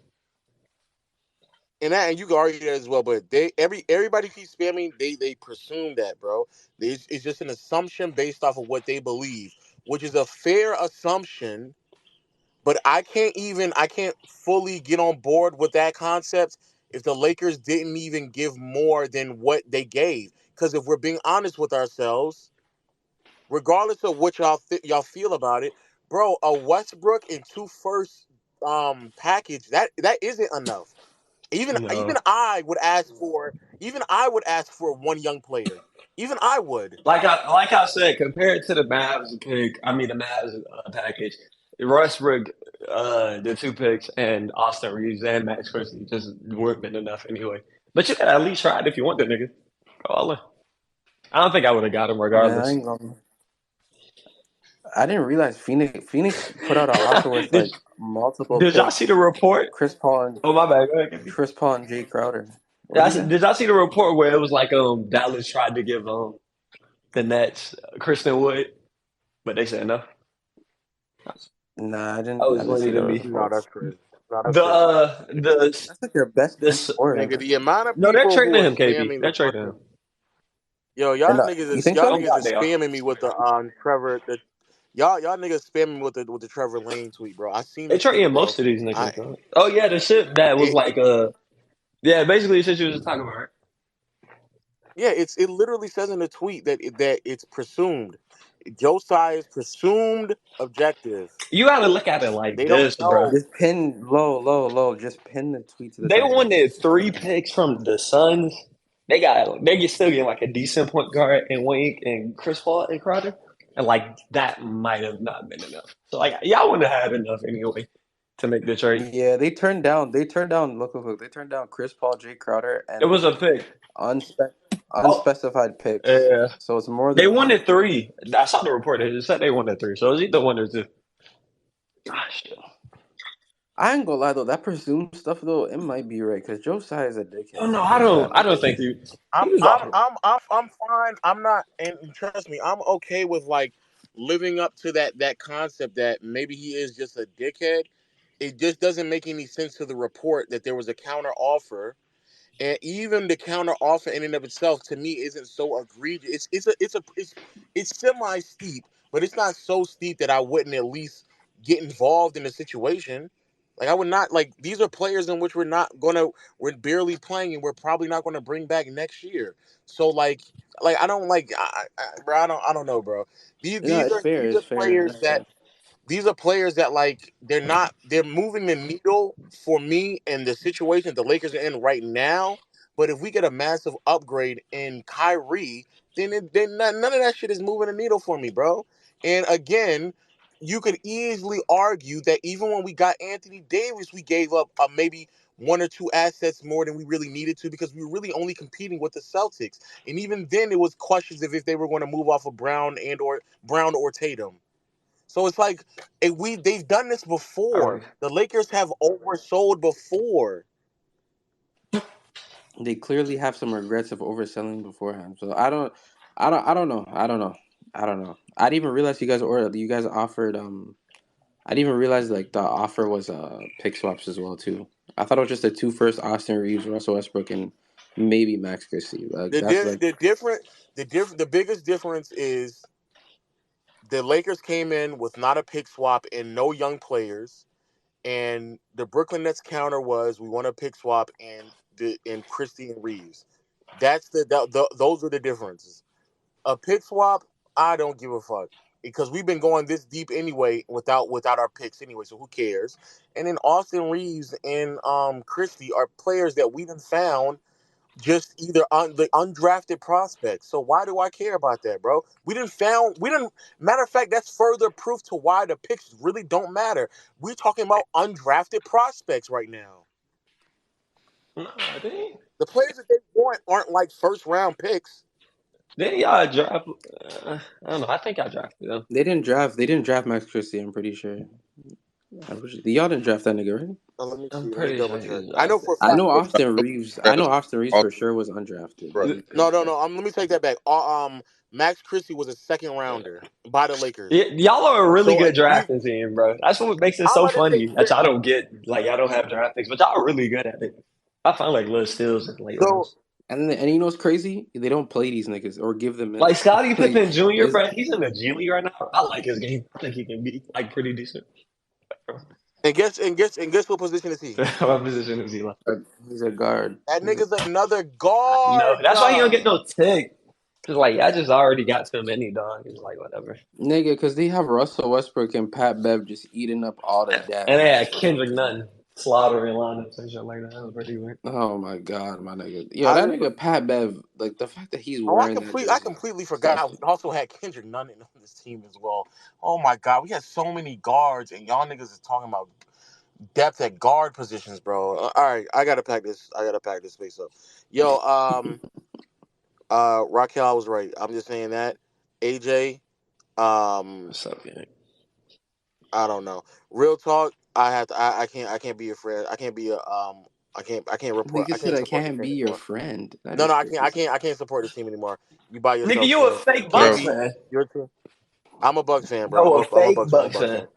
Speaker 1: And you can argue that as well, but everybody keeps spamming. They presume that, bro. It's just an assumption based off of what they believe, which is a fair assumption. But I can't fully get on board with that concept if the Lakers didn't even give more than what they gave. Because if we're being honest with ourselves, regardless of what y'all feel about it, bro, a Westbrook and two first package that isn't enough. Even
Speaker 4: No.
Speaker 1: I would ask for one young player. Even I would.
Speaker 4: Like I said, compared to the Mavs pick, I mean the Mavs package, Westbrook, the two picks, and Austin Reeves and Max Christie just weren't been enough anyway. But you could at least try it if you want the nigga. Go all in. I don't think I would have got him
Speaker 2: Man, I
Speaker 4: regardless.
Speaker 2: ain't gonna. I didn't realize Phoenix put out an offer with
Speaker 4: did
Speaker 2: like multiple
Speaker 4: Did y'all see the
Speaker 2: picks.
Speaker 4: report?
Speaker 2: Chris Paul and
Speaker 4: Oh my bad. Go ahead, Kippy.
Speaker 2: Jay Crowder. What do
Speaker 4: Yeah,
Speaker 2: you say?
Speaker 4: did y'all see the report where it was like Dallas tried to give the Nets Kristen Wood, but they said no.
Speaker 2: Nah,
Speaker 4: That
Speaker 2: I
Speaker 4: was
Speaker 2: didn't
Speaker 4: funny
Speaker 2: see
Speaker 4: to
Speaker 2: the
Speaker 4: me.
Speaker 1: No, that's
Speaker 2: reports.
Speaker 1: crazy. No, that's
Speaker 4: The
Speaker 1: crazy.
Speaker 2: That's like their best bench
Speaker 4: this
Speaker 2: forward,
Speaker 1: Nigga,
Speaker 2: ever.
Speaker 1: the amount of
Speaker 4: no, they're
Speaker 1: people who
Speaker 4: trading
Speaker 1: are
Speaker 4: him, KB.
Speaker 1: spamming the
Speaker 4: They're trading
Speaker 1: fucking
Speaker 4: him.
Speaker 1: yo,
Speaker 2: And you think
Speaker 1: y'all
Speaker 2: so?
Speaker 4: Oh
Speaker 1: niggas
Speaker 4: God,
Speaker 1: is
Speaker 4: they are.
Speaker 1: spamming me with the Trevor the y'all niggas spamming me with the Trevor Lane tweet, bro. I seen
Speaker 4: They
Speaker 1: the tweet,
Speaker 4: trading
Speaker 1: bro.
Speaker 4: most of these
Speaker 1: I
Speaker 4: niggas, bro. Oh yeah, the shit that was
Speaker 1: it
Speaker 4: like yeah, basically the shit you was just talking about. Right?
Speaker 1: Yeah, it literally says in the tweet that it's presumed. Joe Tsai is presumed objective.
Speaker 4: You got to look at it like
Speaker 1: They don't
Speaker 4: this, bro.
Speaker 1: know.
Speaker 2: Just pin low, low, low. Just pin the tweet to the
Speaker 4: They
Speaker 2: top of the
Speaker 4: wanted
Speaker 2: page.
Speaker 4: three picks from the Suns. Still getting like a decent point guard and Wink and Chris Paul and Crowder, and like that might have not been enough. So like y'all wouldn't have had enough anyway to make the trade.
Speaker 2: Yeah, they turned down. Look. They turned down Chris Paul, Jay Crowder,
Speaker 4: It
Speaker 2: and
Speaker 4: was a pick.
Speaker 2: unspe-
Speaker 4: Oh,
Speaker 2: unspecified picks.
Speaker 4: yeah.
Speaker 2: So it's more
Speaker 4: They
Speaker 2: than one.
Speaker 4: wanted three. I saw the report. They said they wanted three. So it was either one or two. Ah, shit.
Speaker 2: I ain't gonna lie though, that presumed stuff though, it might be right because Joe Tsai is a
Speaker 4: Oh
Speaker 2: dickhead.
Speaker 4: no,
Speaker 2: He was bad
Speaker 4: I
Speaker 2: on
Speaker 4: don't
Speaker 2: defense.
Speaker 4: think he.
Speaker 1: I'm
Speaker 4: He was
Speaker 1: I'm
Speaker 4: awful.
Speaker 1: I'm I'm fine. I'm not, and trust me, I'm okay with like living up to that concept that maybe he is just a dickhead. It just doesn't make any sense to the report that there was a counter offer, and even the counter offer in and of itself to me isn't so egregious. It's semi steep, but it's not so steep that I wouldn't at least get involved in the situation. Like I would not like these are players in which we're barely playing and we're probably not gonna bring back next year. So like I don't like bro, I don't know, bro. These
Speaker 2: No,
Speaker 1: these
Speaker 2: it's
Speaker 1: are
Speaker 2: fair.
Speaker 1: these are
Speaker 2: It's fair.
Speaker 1: players that like they're moving the needle for me in the situation the Lakers are in right now. But if we get a massive upgrade in Kyrie, none of that shit is moving the needle for me, bro. And again, you could easily argue that even when we got Anthony Davis, we gave up maybe one or two assets more than we really needed to because we were really only competing with the Celtics. And even then, it was questions of if they were going to move off of Brown or Tatum. So it's like they've done this before.
Speaker 4: Alright.
Speaker 1: The Lakers have oversold before.
Speaker 2: They clearly have some regrets of overselling beforehand. So I don't know. I don't know. I didn't even realize you guys offered I didn't even realize like the offer was pick swaps as well too. I thought it was just the two first Austin Reeves, Russell Westbrook, and maybe Max Christie. Like
Speaker 1: The
Speaker 2: that's
Speaker 1: di-
Speaker 2: like
Speaker 1: the biggest difference is the Lakers came in with not a pick swap and no young players, and the Brooklyn Nets counter was we want a pick swap and Christie and Reeves. Those are the differences. A pick swap, I don't give a fuck because we've been going this deep anyway without our picks anyway. So who cares? And then Austin Reeves and Christie are players that we done found just either the undrafted prospects. So why do I care about that, bro? We didn't matter of fact, that's further proof to why the picks really don't matter. We're talking about undrafted prospects right now.
Speaker 4: Nah, they
Speaker 1: The players that they want aren't like first round picks.
Speaker 4: Then y'all draft. I don't know. I think I drafted them.
Speaker 2: they didn't draft Max Christie. I'm pretty sure. Y'all didn't draft that nigga, right?
Speaker 1: Let me
Speaker 4: I'm
Speaker 1: see. Let me
Speaker 4: pretty
Speaker 1: double
Speaker 4: sure he
Speaker 1: check.
Speaker 4: was
Speaker 1: I know for a
Speaker 4: drafted.
Speaker 2: I
Speaker 1: fact.
Speaker 2: know
Speaker 3: I
Speaker 2: Austin
Speaker 3: know
Speaker 2: Reeves. I know
Speaker 3: that's
Speaker 2: Austin Reeves
Speaker 3: all
Speaker 2: for sure was undrafted.
Speaker 3: right.
Speaker 2: He
Speaker 1: No,
Speaker 2: picked
Speaker 1: no,
Speaker 2: that.
Speaker 1: no. Let me take that back. Max Christie was a second rounder by the Lakers.
Speaker 4: Y'all are a really
Speaker 1: So
Speaker 4: good
Speaker 1: we,
Speaker 4: drafting team, bro. That's what makes it
Speaker 1: I'm
Speaker 4: so
Speaker 1: about to say,
Speaker 4: funny that y'all don't get like y'all don't have draft picks, but y'all are really good at it. I find like little steals in the late
Speaker 1: so
Speaker 4: rounds.
Speaker 2: And you know what's crazy? They don't play these niggas or give them
Speaker 4: Like
Speaker 2: minutes.
Speaker 4: Scottie
Speaker 2: Like
Speaker 4: Pippen Jr.,
Speaker 2: it's
Speaker 4: bro, he's in the G League right now. I like his game. I think he can be like pretty decent.
Speaker 1: and guess what position is he?
Speaker 4: What position is he like?
Speaker 2: a, he's a guard.
Speaker 1: That
Speaker 2: He's a,
Speaker 1: nigga's another
Speaker 4: No,
Speaker 1: guard.
Speaker 4: that's why he don't get no tick. Cause like I just already got too many dog. It's like whatever.
Speaker 2: nigga, because they have Russell Westbrook and Pat Bev just eating up all the damn
Speaker 4: And they had
Speaker 2: minutes right now.
Speaker 4: Kendrick Nunn slaughtering lineups and shit like that. That was pretty weird.
Speaker 2: Oh my god, my nigga. Yo,
Speaker 1: I
Speaker 2: that
Speaker 1: didn't.
Speaker 2: nigga Pat Bev, like the fact that he's
Speaker 1: Oh,
Speaker 2: wearing that
Speaker 1: I
Speaker 2: jersey.
Speaker 1: completely forgot. We
Speaker 2: Disgusting.
Speaker 1: also had Kendrick Nunn on this team as well. Oh my god, we had so many guards, and y'all niggas is talking about depth at guard positions, bro. All right, I gotta pack this. I gotta pack this space up. Yo, Raquel, I was right. I'm just saying that. AJ,
Speaker 4: What's up, gang?
Speaker 1: I don't know. Real talk. I have to. I can't be your friend. I can't be a I can't report.
Speaker 2: Nigga
Speaker 1: I
Speaker 2: said
Speaker 1: can't
Speaker 2: I
Speaker 1: support this
Speaker 2: can't
Speaker 1: team
Speaker 2: be your
Speaker 1: anymore.
Speaker 2: friend. That
Speaker 1: No,
Speaker 2: is
Speaker 1: no, I can't.
Speaker 2: crazy.
Speaker 1: I can't support this team anymore. You by
Speaker 4: Nigga,
Speaker 1: yourself,
Speaker 4: you a
Speaker 1: King.
Speaker 4: fake Bucks
Speaker 3: Bro,
Speaker 1: KB,
Speaker 4: fan.
Speaker 1: your team. I'm a Bucks fan, bro.
Speaker 4: No, a
Speaker 1: I'm a
Speaker 4: fake
Speaker 1: Bucks fan. I'm a
Speaker 4: Bucks
Speaker 1: Bucks
Speaker 4: fan.
Speaker 1: fan.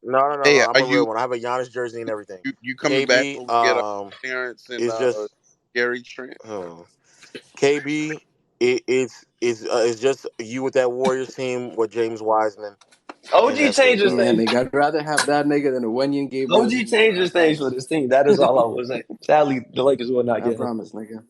Speaker 1: No, no, no, no.
Speaker 3: hey,
Speaker 1: I'm
Speaker 3: are
Speaker 1: a real
Speaker 3: you
Speaker 1: one. I have a Giannis jersey and everything.
Speaker 3: you coming back
Speaker 1: KB,
Speaker 3: when we get Terrence and
Speaker 1: is just
Speaker 3: Gary Trent?
Speaker 1: oh, KB. It's just you with that Warriors team with James Wiseman, and
Speaker 4: OG
Speaker 1: that's it,
Speaker 4: changes
Speaker 1: bro.
Speaker 2: Yeah,
Speaker 4: things.
Speaker 2: nigga, I'd rather have that nigga than a Wenyan Gabriel
Speaker 4: OG
Speaker 2: Jr. I
Speaker 4: changes things for
Speaker 2: promise.
Speaker 4: this team. That is all I was saying. Sadly, the Lakers will not
Speaker 2: I
Speaker 4: get him.
Speaker 2: promise, nigga.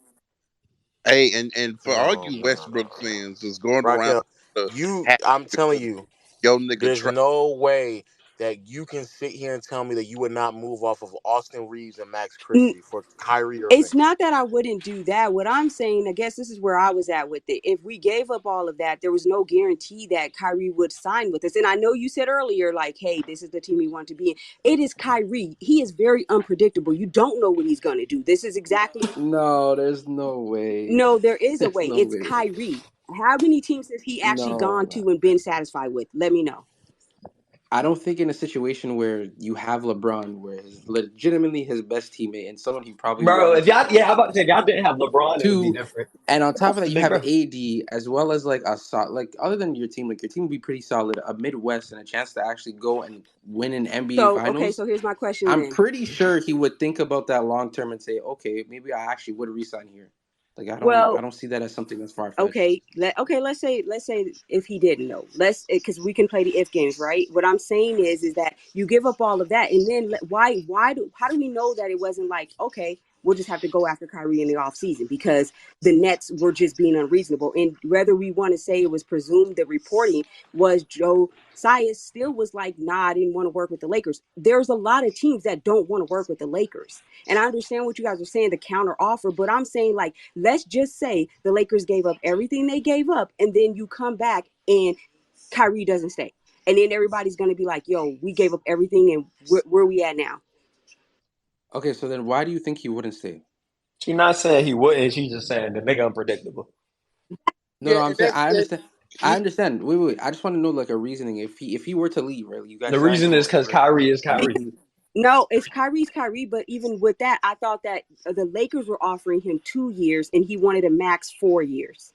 Speaker 3: Hey, and for all
Speaker 1: No,
Speaker 3: you
Speaker 1: no, no,
Speaker 3: Westbrook
Speaker 1: no.
Speaker 3: fans is going around
Speaker 1: Raquel,
Speaker 3: the hat
Speaker 1: I'm telling
Speaker 3: because
Speaker 1: you,
Speaker 3: yo nigga
Speaker 1: there's
Speaker 3: try.
Speaker 1: no way that you can sit here and tell me that you would not move off of Austin Reeves and Max
Speaker 5: N-
Speaker 1: Christie for Kyrie Irving.
Speaker 5: It's not that I wouldn't do that. What I'm saying, I guess this is where I was at with it. If we gave up all of that, there was no guarantee that Kyrie would sign with us. And I know you said earlier, like, hey, this is the team we want to be in. It is Kyrie. He is very unpredictable. You don't know what he's going to do. This is exactly,
Speaker 2: No, there's no way.
Speaker 5: no, there is a
Speaker 2: There's
Speaker 5: way.
Speaker 2: no
Speaker 5: It's
Speaker 2: way.
Speaker 5: Kyrie. How many teams has he actually gone
Speaker 2: No.
Speaker 5: to and been satisfied with? Let me know.
Speaker 2: I don't think in a situation where you have LeBron, where he's legitimately his best teammate and someone he probably
Speaker 4: Bro,
Speaker 2: wanted
Speaker 4: if
Speaker 2: to
Speaker 4: y'all, yeah,
Speaker 2: play.
Speaker 4: I'm about to say, if y'all didn't have LeBron, it would be
Speaker 2: Two,
Speaker 4: different.
Speaker 2: and on top of that, you
Speaker 4: Big
Speaker 2: have
Speaker 4: bro.
Speaker 2: AD as well as like like other than your team, like your team would be pretty solid, a Midwest and a chance to actually go and win an NBA
Speaker 5: So, okay,
Speaker 2: Finals.
Speaker 5: so here's my question
Speaker 2: I'm
Speaker 5: then.
Speaker 2: pretty sure he would think about that long term and say, okay, maybe I actually would resign here. Like I don't I
Speaker 5: Well,
Speaker 2: don't see that as something that's far fetched.
Speaker 5: okay, let's say if he didn't know, let's because we can play the if games, right? What I'm saying is that you give up all of that, and then how do we know that it wasn't like, okay, we'll just have to go after Kyrie in the off season because the Nets were just being unreasonable, and whether we want to say it was presumed, the reporting was Joe Sias still was like, nah, I didn't want to work with the Lakers. There's a lot of teams that don't want to work with the Lakers, and I understand what you guys are saying, the counter offer, but I'm saying, like, let's just say the Lakers gave up everything they gave up, and then you come back and Kyrie doesn't stay. And then everybody's going to be like, yo, we gave up everything, and where we at now?
Speaker 2: Okay, so then why do you think he wouldn't stay?
Speaker 4: She's not saying he wouldn't. She's just saying the nigga unpredictable.
Speaker 2: No,
Speaker 1: Yeah,
Speaker 2: no, I'm
Speaker 1: and
Speaker 2: saying
Speaker 1: that's
Speaker 2: I
Speaker 1: it.
Speaker 2: understand. I
Speaker 1: He,
Speaker 2: understand. Wait. I just want to know like a reasoning. If he were to leave, right? You
Speaker 4: The
Speaker 2: guys signed
Speaker 4: reason
Speaker 2: him
Speaker 4: is
Speaker 2: already,
Speaker 4: because
Speaker 2: right?
Speaker 4: Kyrie is
Speaker 2: And then
Speaker 4: Kyrie.
Speaker 2: he
Speaker 5: No, it's Kyrie's Kyrie, but even with that, I thought that the Lakers were offering him 2 years and he wanted a max 4 years.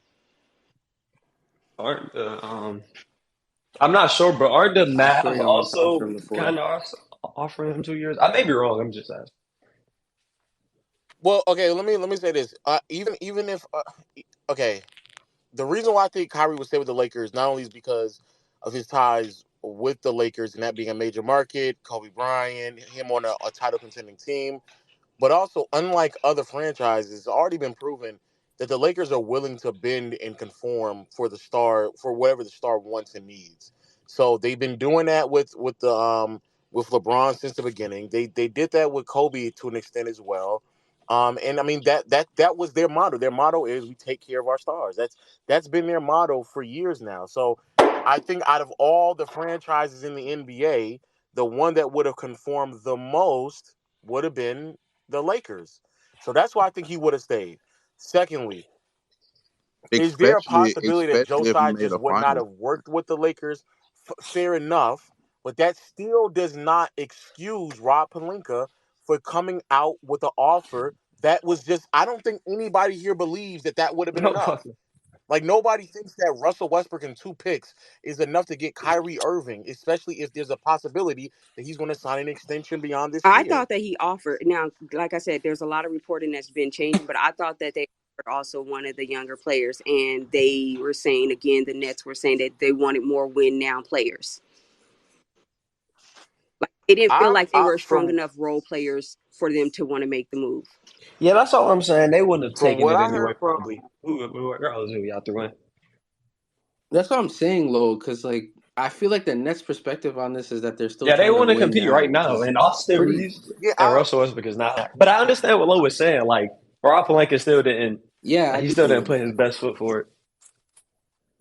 Speaker 4: Aren't the I'm not sure, but aren't the
Speaker 2: I swear
Speaker 4: Mavs
Speaker 2: he almost offered
Speaker 4: also
Speaker 2: him the four.
Speaker 4: kind of offering him 2 years? I may be wrong. I'm just asking.
Speaker 1: well, okay. Let me say this. Even if okay, the reason why I think Kyrie would stay with the Lakers not only is because of his ties with the Lakers and that being a major market, Kobe Bryant, him on a title contending team. But also, unlike other franchises, it's already been proven that the Lakers are willing to bend and conform for the star for whatever the star wants and needs. So they've been doing that with LeBron since the beginning. They did that with Kobe to an extent as well. And I mean that was their motto. Their motto is we take care of our stars. That's been their motto for years now. So I think out of all the franchises in the NBA, the one that would have conformed the most would have been the Lakers. So that's why I think he would have stayed. Secondly, is there a possibility that Joe
Speaker 3: Especially if he
Speaker 1: Tsai
Speaker 3: made
Speaker 1: just
Speaker 3: a
Speaker 1: would not
Speaker 3: final.
Speaker 1: have worked with the Lakers? Fair enough, but that still does not excuse Rob Pelinka for coming out with an offer that was just. I don't think anybody here believes that that would have been
Speaker 4: No
Speaker 1: enough.
Speaker 4: fucking.
Speaker 1: Like nobody thinks that Russell Westbrook and 2 picks is enough to get Kyrie Irving, especially if there's a possibility that he's going to sign an extension beyond this
Speaker 5: I
Speaker 1: year.
Speaker 5: thought that he offered. Now, like I said, there's a lot of reporting that's been changing, but I thought that they offered also one of the younger players, and they were saying again, the Nets were saying that they wanted more win now players. Like they didn't feel like they were strong
Speaker 1: From
Speaker 5: enough role players for them to want to make the move.
Speaker 4: Yeah, that's all I'm saying. They wouldn't have taken
Speaker 1: what
Speaker 4: it
Speaker 1: I
Speaker 4: anyway,
Speaker 1: heard from
Speaker 4: probably. Regardless who y'all threw in.
Speaker 2: That's what I'm saying, Lo, because like I feel like the Nets' perspective on this is that they're still
Speaker 4: Yeah, they
Speaker 2: trying to
Speaker 4: want to
Speaker 2: win
Speaker 4: compete
Speaker 2: now,
Speaker 4: right
Speaker 2: which
Speaker 4: now,
Speaker 2: is
Speaker 4: and Austin
Speaker 2: pretty.
Speaker 4: Reeves
Speaker 1: yeah,
Speaker 4: and Russell Westbrook is not. But I understand what Lo was saying. Like Rob Pelinka still didn't.
Speaker 2: Yeah, I
Speaker 4: He still didn't
Speaker 2: do.
Speaker 4: put his best foot forward.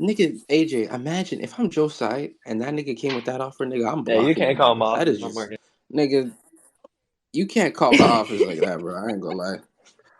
Speaker 2: Nigga, AJ, imagine if I'm Joe Tsai and that nigga came with that offer, nigga, I'm
Speaker 4: Yeah, you
Speaker 2: blocking
Speaker 4: can't
Speaker 2: you,
Speaker 4: call him
Speaker 2: nigga. That
Speaker 4: offers
Speaker 2: is
Speaker 4: no more.
Speaker 2: just, nigga, you can't call my offers like that, bro. I ain't gonna lie.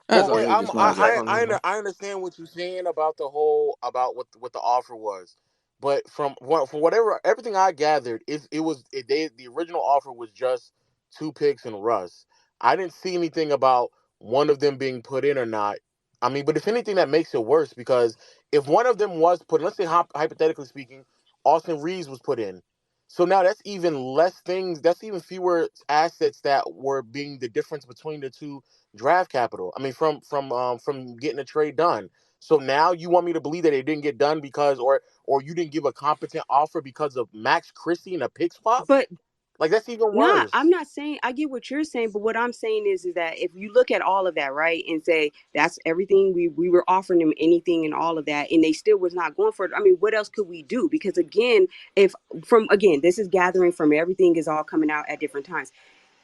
Speaker 2: That's
Speaker 1: well, wait,
Speaker 2: outrageous, my
Speaker 4: Not
Speaker 2: G.
Speaker 4: jacking him though.
Speaker 1: I understand what you're saying about the whole about what the offer was, but from whatever everything I gathered, the original offer was just 2 picks and Russ. I didn't see anything about one of them being put in or not. I mean, but if anything, that makes it worse because if one of them was put, in, let's say hypothetically speaking, Austin Reeves was put in. So now that's even less things. That's even fewer assets that were being the difference between the two draft capital. I mean, from getting a trade done. So now you want me to believe that it didn't get done because, or you didn't give a competent offer because of Max Christie and a pick swap?
Speaker 5: But
Speaker 1: Like that's even
Speaker 5: not, I'm
Speaker 1: worse.
Speaker 5: not saying, I get what you're saying, but what I'm saying is that if you look at all of that, right, and say that's everything, we were offering them anything and all of that, and they still was not going for it. I mean, what else could we do? Because again, if from again, this is gathering from everything is all coming out at different times.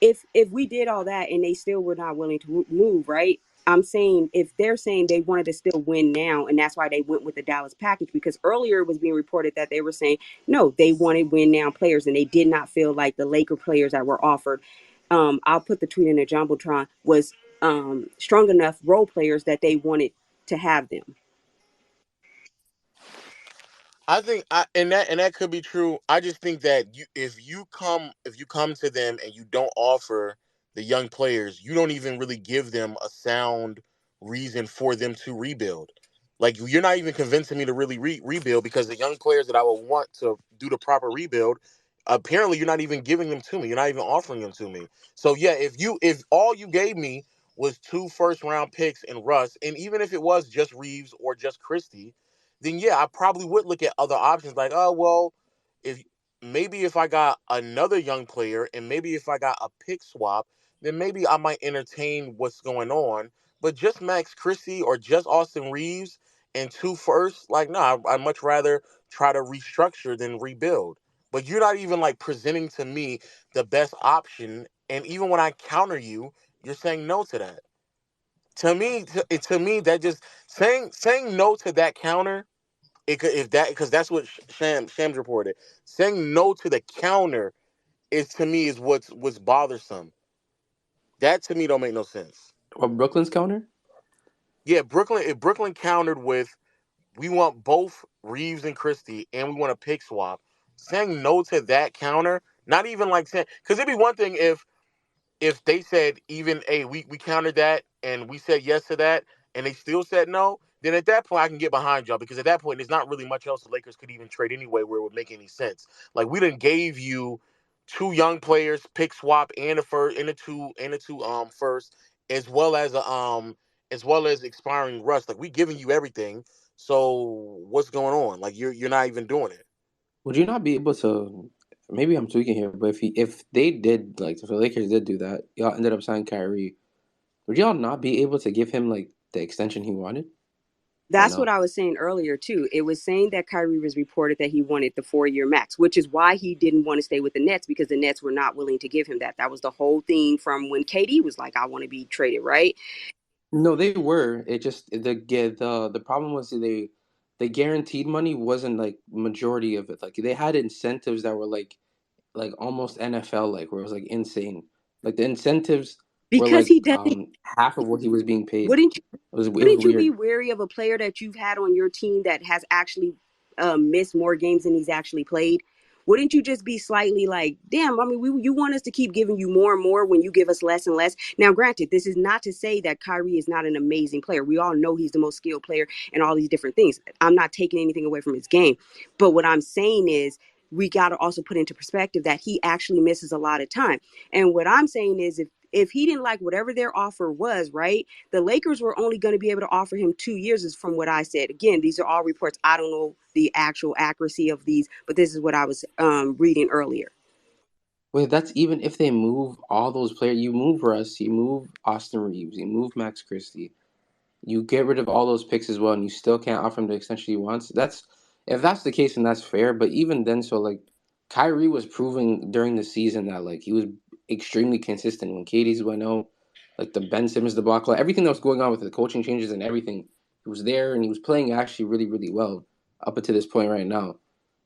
Speaker 5: If we did all that and they still were not willing to move, right? I'm saying if they're saying they wanted to still win now, and that's why they went with the Dallas package, because earlier it was being reported that they were saying no, they wanted win now players, and they did not feel like the Laker players that were offered. I'll put the tweet in the jumbotron was strong enough role players that they wanted to have them.
Speaker 1: I think and that could be true. I just think that if you come to them and you don't offer the young players, you don't even really give them a sound reason for them to rebuild. Like you're not even convincing me to really rebuild because the young players that I would want to do the proper rebuild, apparently you're not even giving them to me. You're not even offering them to me. So yeah, if all you gave me was 2 first-round picks in Russ, and even if it was just Reeves or just Christie, then yeah, I probably would look at other options like, oh well, if maybe if I got another young player and maybe if I got a pick swap, then maybe I might entertain what's going on. But just Max Christie or just Austin Reeves and 2 firsts, like no, I'd much rather try to restructure than rebuild. But you're not even like presenting to me the best option, and even when I counter you, you're saying no to that. To me, that just saying no to that counter. It could if that because that's what Shams reported. Saying no to the counter is to me is what's bothersome. That to me don't make no sense.
Speaker 2: Or Brooklyn's counter?
Speaker 1: Yeah, Brooklyn. If Brooklyn countered with we want both Reeves and Christie and we want a pick swap, saying no to that counter, not even like saying because it'd be one thing if they said even hey we countered that and we said yes to that and they still said no, then at that point I can get behind y'all because at that point there's not really much else the Lakers could even trade anyway where it would make any sense. Like we done gave you 2 young players, pick swap and a first and a two first, as well as expiring Russ. Like we giving you everything. So what's going on? Like you're not even doing it.
Speaker 2: Would you not be able to? Maybe I'm tweaking here, but if they did like if the Lakers did do that, y'all ended up signing Kyrie. Would y'all not be able to give him like the extension he wanted, or
Speaker 5: That's what
Speaker 2: no?
Speaker 5: I was saying earlier too. It was saying that Kyrie was reported that he wanted the 4-year max, which is why he didn't want to stay with the Nets because the Nets were not willing to give him that. That was the whole thing from when KD was like, "I want to be traded," right?
Speaker 2: No, they were. It just the problem was the guaranteed money wasn't like majority of it. Like they had incentives that were like almost NFL like where it was like insane. Like the incentives were
Speaker 5: Because
Speaker 2: like
Speaker 5: he doesn't.
Speaker 2: half of what he was being paid.
Speaker 5: Wouldn't
Speaker 2: It was
Speaker 5: wouldn't you be
Speaker 2: weird.
Speaker 5: wary of a player that you've had on your team that has actually missed more games than he's actually played? Wouldn't you just be slightly like, damn, I mean, you want us to keep giving you more and more when you give us less and less? Now, granted, this is not to say that Kyrie is not an amazing player. We all know he's the most skilled player and all these different things. I'm not taking anything away from his game. But what I'm saying is, we got to also put into perspective that he actually misses a lot of time. And what I'm saying is, if he didn't like whatever their offer was, right? The Lakers were only going to be able to offer him 2 years, is from what I said. Again, these are all reports. I don't know the actual accuracy of these, but this is what I was reading earlier.
Speaker 2: Wait, that's even if they move all those players. You move Russ, you move Austin Reeves, you move Max Christie. You get rid of all those picks as well, and you still can't offer him the extension he wants. That's if that's the case, then that's fair. But even then, so like Kyrie was proving during the season that like he was extremely consistent when Katie's went out, like the Ben Simmons debacle, everything that was going on with the coaching changes and everything. He was there and he was playing actually really really well up until this point right now.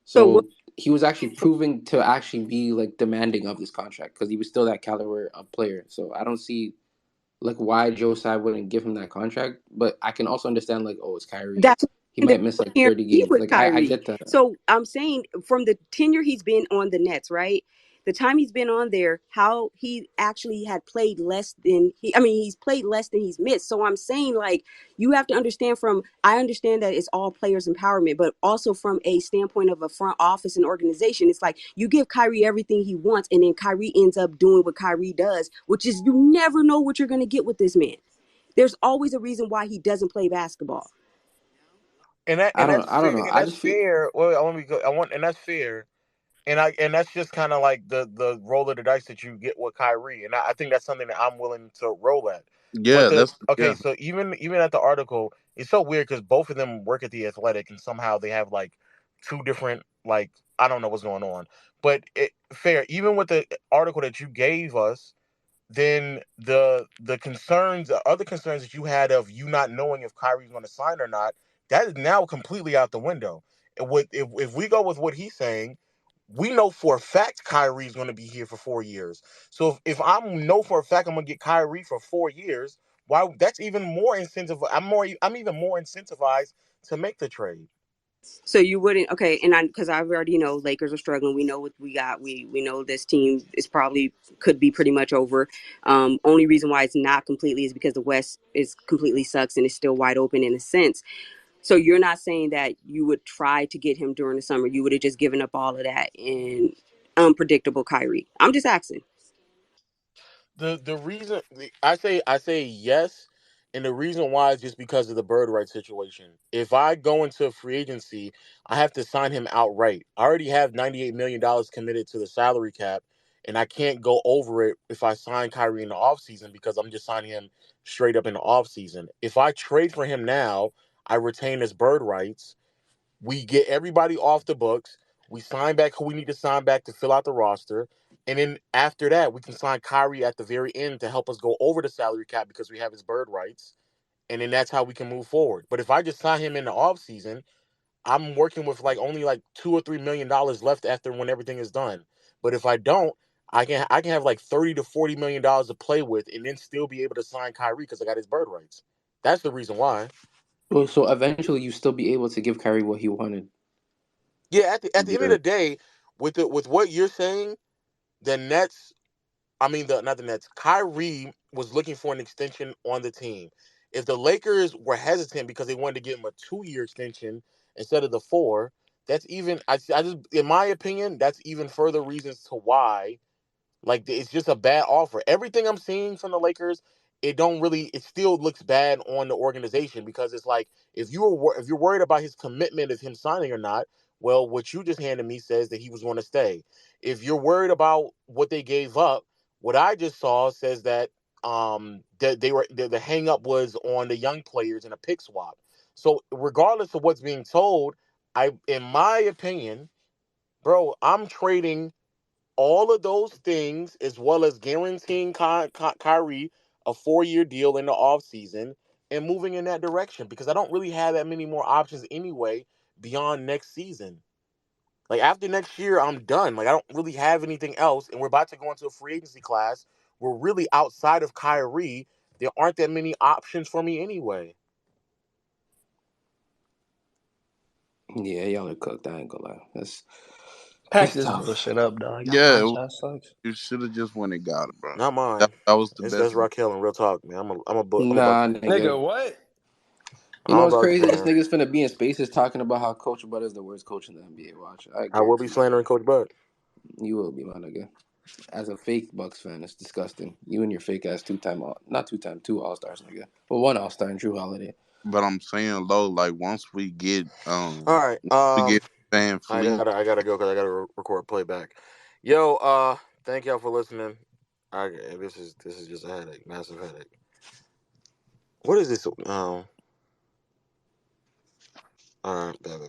Speaker 5: So what?
Speaker 2: So he was actually proving to actually be like demanding of this contract because he was still that caliber of player. So I don't see like why Joe Tsai wouldn't give him that contract, but I can also understand like, oh, it's Kyrie.
Speaker 5: That's
Speaker 2: He
Speaker 5: the
Speaker 2: might miss like 30
Speaker 5: guarantee
Speaker 2: games.
Speaker 5: with
Speaker 2: Like I
Speaker 5: Kyrie.
Speaker 2: get that.
Speaker 5: So I'm saying from the tenure he's been on the Nets, right? The time he's been on there, how he actually had played less than I mean, he's played less than he's missed. So I'm saying like you have to understand from I understand that it's all players empowerment, but also from a standpoint of a front office and organization, it's like you give Kyrie everything he wants, and then Kyrie ends up doing what Kyrie does, which is you never know what you're gonna get with this man. There's always a reason why he doesn't play basketball.
Speaker 1: And that
Speaker 2: I don't
Speaker 1: that's
Speaker 2: I don't
Speaker 1: fair.
Speaker 2: know.
Speaker 1: And
Speaker 2: I
Speaker 1: that's
Speaker 2: just feel
Speaker 1: fair. Well, I want to go. I want, and that's fair. And that's just kind of like the roll of the dice that you get with Kyrie, and I think that's something that I'm willing to roll at. But
Speaker 3: Yeah,
Speaker 1: the
Speaker 3: that's
Speaker 1: okay,
Speaker 3: yeah.
Speaker 1: so even at the article, it's so weird because both of them work at the Athletic, and somehow they have like 2 different like I don't know what's going on. But fair, even with the article that you gave us, then the concerns, the other concerns that you had of you not knowing if Kyrie's going to sign or not, that is now completely out the window. And if we go with what he's saying, we know for a fact Kyrie's going to be here for 4 years. So if I know for a fact I'm going to get Kyrie for 4 years, why? That's even more incentive. I'm even more incentivized to make the trade.
Speaker 5: So you wouldn't okay, and I because I already know Lakers are struggling. We know what we got. We know this team is probably could be pretty much over. Only reason why it's not completely is because the West is completely sucks and it's still wide open in a sense. So you're not saying that you would try to get him during the summer. You would have just given up all of that in unpredictable Kyrie. I'm just asking.
Speaker 1: The reason I say yes, and the reason why is just because of the bird rights situation. If I go into free agency, I have to sign him outright. I already have $98 million committed to the salary cap, and I can't go over it if I sign Kyrie in the offseason because I'm just signing him straight up in the offseason. If I trade for him now, I retain his bird rights. We get everybody off the books. We sign back who we need to sign back to fill out the roster. And then after that, we can sign Kyrie at the very end to help us go over the salary cap because we have his bird rights. And then that's how we can move forward. But if I just sign him in the offseason, I'm working with only like $2 or $3 million left after when everything is done. But if I don't, I can have like $30 to $40 million to play with and then still be able to sign Kyrie because I got his bird rights. That's the reason why.
Speaker 2: Well, so eventually you still be able to give Kyrie what he wanted.
Speaker 1: Yeah, at the end of
Speaker 3: Yeah.
Speaker 1: the day, with what you're saying, the Nets, I mean the not the Nets, Kyrie was looking for an extension on the team. If the Lakers were hesitant because they wanted to give him a 2-year extension instead of the four, that's even I just in my opinion, that's even further reasons to why it's just a bad offer. Everything I'm seeing from the Lakers, it still looks bad on the organization because it's like if you're worried about his commitment of him signing or not, well, what you just handed me says that he was going to stay. If you're worried about what they gave up, what I just saw says that that the hang up was on the young players and a pick swap. So regardless of what's being told, in my opinion, bro, I'm trading all of those things, as well as guaranteeing Kyrie a 4-year deal in the offseason and moving in that direction because I don't really have that many more options anyway beyond next season. Like after next year, I'm done. Like I don't really have anything else, and we're about to go into a free agency class. We're really outside of Kyrie. There aren't that many options for me anyway.
Speaker 2: Yeah, y'all are cooked. I ain't gonna lie.
Speaker 4: Pack
Speaker 2: That's
Speaker 4: this
Speaker 2: tough.
Speaker 4: bullshit up, dog. Your
Speaker 3: Yeah,
Speaker 4: franchise sucks.
Speaker 3: you should have just went and got him, bro.
Speaker 1: Not
Speaker 3: That
Speaker 1: mine.
Speaker 3: that was the
Speaker 1: That's
Speaker 3: best.
Speaker 1: Raquel in real talk, man. I'm a Bucks
Speaker 2: Nah,
Speaker 1: fan.
Speaker 2: nigga.
Speaker 4: Nigga, what?
Speaker 2: You
Speaker 1: I'm
Speaker 2: know
Speaker 1: a
Speaker 2: what's
Speaker 1: Bucks
Speaker 2: crazy? This
Speaker 1: fan.
Speaker 2: nigga's finna be in spaces talking about how Coach Bud is the worst coach in the NBA. Watch, I
Speaker 1: I will be
Speaker 2: guarantee you.
Speaker 1: slandering Coach Bud.
Speaker 2: You will be, my nigga. As a fake Bucks fan, it's disgusting. You and your fake ass not 2-time, two All Stars, nigga. Well, one All Star in Drew Holiday.
Speaker 3: But I'm saying low, like
Speaker 1: All right.
Speaker 3: we get Van
Speaker 1: I
Speaker 3: Fleet.
Speaker 1: gotta go because I gotta record playback. Yo, thank y'all for listening. This is just a headache, massive headache. What is this? All right, bad.